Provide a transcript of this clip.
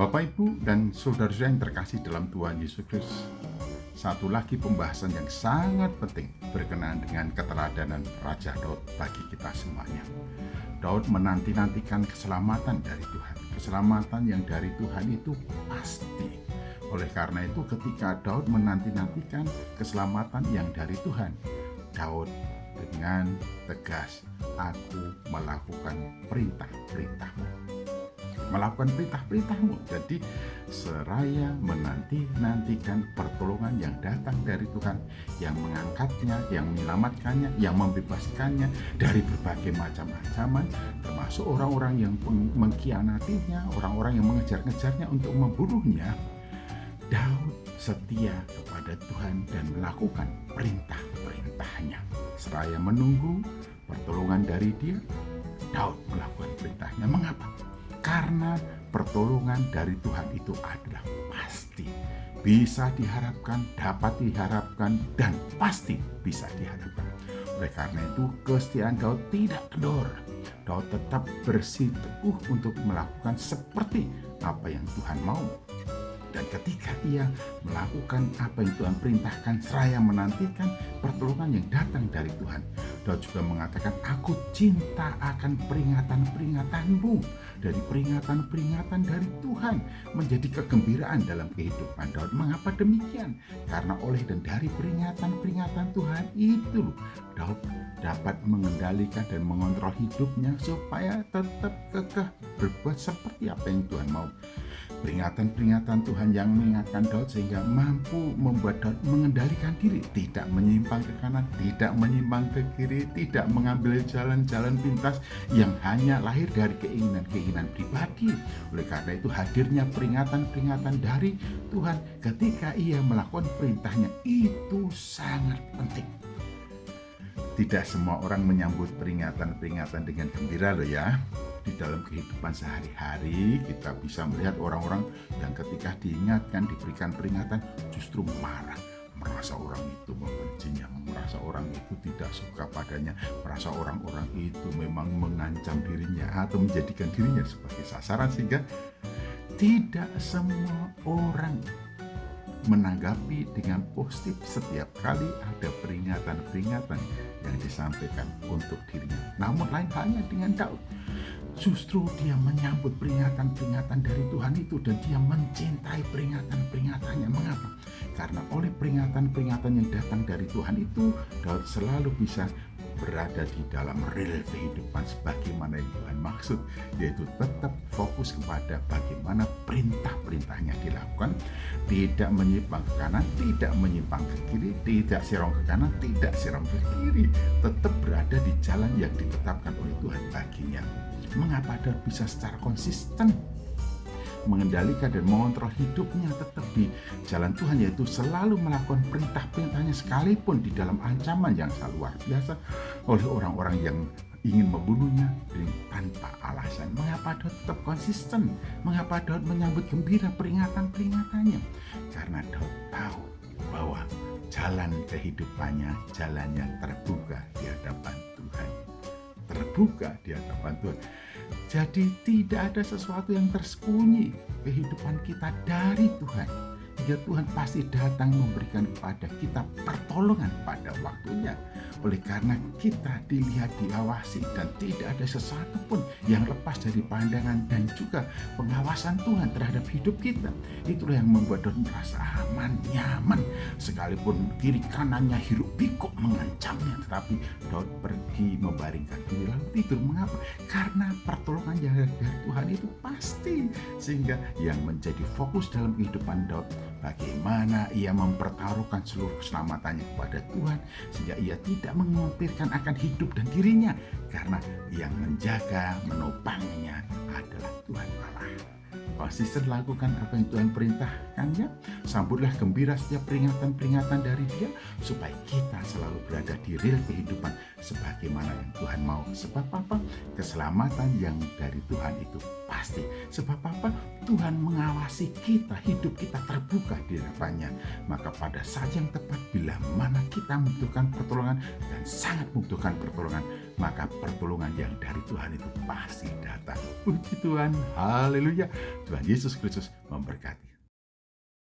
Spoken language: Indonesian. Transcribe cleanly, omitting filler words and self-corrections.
Bapak, Ibu, dan saudara-saudara yang terkasih dalam Tuhan Yesus Kristus, satu lagi pembahasan yang sangat penting berkenaan dengan keteladanan Raja Daud bagi kita semuanya. Daud menanti-nantikan keselamatan dari Tuhan. Keselamatan yang dari Tuhan itu pasti. Oleh karena itu, ketika Daud menanti-nantikan keselamatan yang dari Tuhan, Daud dengan tegas, "Aku melakukan perintah-perintahmu." Melakukan perintah-perintahmu. Jadi seraya menanti-nantikan pertolongan yang datang dari Tuhan, yang mengangkatnya, yang menyelamatkannya, yang membebaskannya dari berbagai macam ancaman, termasuk orang-orang yang mengkhianatinya, orang-orang yang mengejar-ngejarnya untuk membunuhnya. Daud setia kepada Tuhan dan melakukan perintah-perintahnya. Seraya menunggu pertolongan dari Dia, Daud melakukan perintahnya. Mengapa? Karena pertolongan dari Tuhan itu adalah pasti, bisa diharapkan, dapat diharapkan, dan pasti bisa diharapkan. Oleh karena itu, kesetiaan Daud tidak kendor. Daud tetap bersiteguh untuk melakukan seperti apa yang Tuhan mau. Dan ketika ia melakukan apa yang Tuhan perintahkan, seraya menantikan pertolongan yang datang dari Tuhan, Daud juga mengatakan, "Aku cinta akan peringatan-peringatanmu." Dari peringatan-peringatan dari Tuhan menjadi kegembiraan dalam kehidupan Daud. Mengapa demikian? Karena oleh dan dari peringatan-peringatan Tuhan itu, Daud dapat mengendalikan dan mengontrol hidupnya supaya tetap kekeh berbuat seperti apa yang Tuhan mau. Peringatan-peringatan Tuhan yang mengingatkan Daud sehingga mampu membuat Daud mengendalikan diri, tidak menyimpang ke kanan, tidak menyimpang ke kiri, tidak mengambil jalan-jalan pintas yang hanya lahir dari keinginan-keinginan pribadi. Oleh karena itu, hadirnya peringatan-peringatan dari Tuhan ketika ia melakukan perintahnya itu sangat penting. Tidak semua orang menyambut peringatan-peringatan dengan gembira loh ya. Di dalam kehidupan sehari-hari kita bisa melihat orang-orang yang ketika diingatkan, diberikan peringatan justru marah, merasa orang itu membencinya, merasa orang itu tidak suka padanya, merasa orang-orang itu memang mengancam dirinya atau menjadikan dirinya sebagai sasaran, sehingga tidak semua orang menanggapi dengan positif setiap kali ada peringatan-peringatan yang disampaikan untuk dirinya. Namun lain halnya dengan Daud. Justru dia menyambut peringatan-peringatan dari Tuhan itu dan dia mencintai peringatan-peringatannya. Mengapa? Karena oleh peringatan-peringatan yang datang dari Tuhan itu, Daud selalu bisa berada di dalam rel kehidupan sebagaimana yang Tuhan maksud, yaitu tetap fokus kepada bagaimana perintah-perintahnya dilakukan, tidak menyimpang ke kanan, tidak menyimpang ke kiri, tidak serong ke kanan, tidak serong ke kiri, tetap berada di jalan yang ditetapkan oleh Tuhan baginya. Mengapa Daud bisa secara konsisten mengendalikan dan mengontrol hidupnya tetap di jalan Tuhan, yaitu selalu melakukan perintah-perintahnya sekalipun di dalam ancaman yang sangat luar biasa oleh orang-orang yang ingin membunuhnya tanpa alasan. Mengapa Daud tetap konsisten? Mengapa Daud menyambut gembira peringatan-peringatannya? Karena Daud tahu bahwa jalan kehidupannya, jalan yang terbuka di hadapan Tuhan. Terbuka di hadapan Tuhan. Jadi tidak ada sesuatu yang tersembunyi kehidupan kita dari Tuhan. Hingga Tuhan pasti datang memberikan kepada kita pertolongan pada waktunya. Oleh karena kita dilihat, diawasi, dan tidak ada sesuatu pun yang lepas dari pandangan dan juga pengawasan Tuhan terhadap hidup kita. Itulah yang membuat Daud merasa aman, nyaman. Sekalipun kiri kanannya hiruk pikuk mengancamnya, tetapi Daud pergi membaringkan diri lalu tidur. Mengapa? Karena pertolongan yang dari Tuhan itu pasti. Sehingga yang menjadi fokus dalam kehidupan Daud, bagaimana ia mempertaruhkan seluruh keselamatannya kepada Tuhan, sehingga ia tidak mengkhawatirkan akan hidup dan dirinya, karena yang menjaga, menopangnya adalah Tuhan Allah. Konsisten lakukan apa yang Tuhan perintahkannya, sambutlah gembira setiap peringatan-peringatan dari Dia, supaya kita selalu berada di rel kehidupan sebagaimana yang Tuhan mau. Sebab apa? Keselamatan yang dari Tuhan itu pasti. Sebab apa? Tuhan mengawasi kita, hidup kita terbuka di hadapannya. Maka pada saat yang tepat, bila mana kita membutuhkan pertolongan dan sangat membutuhkan pertolongan, maka pertolongan yang dari Tuhan itu pasti datang. Puji Tuhan, haleluya. Tuhan Yesus Kristus memberkati.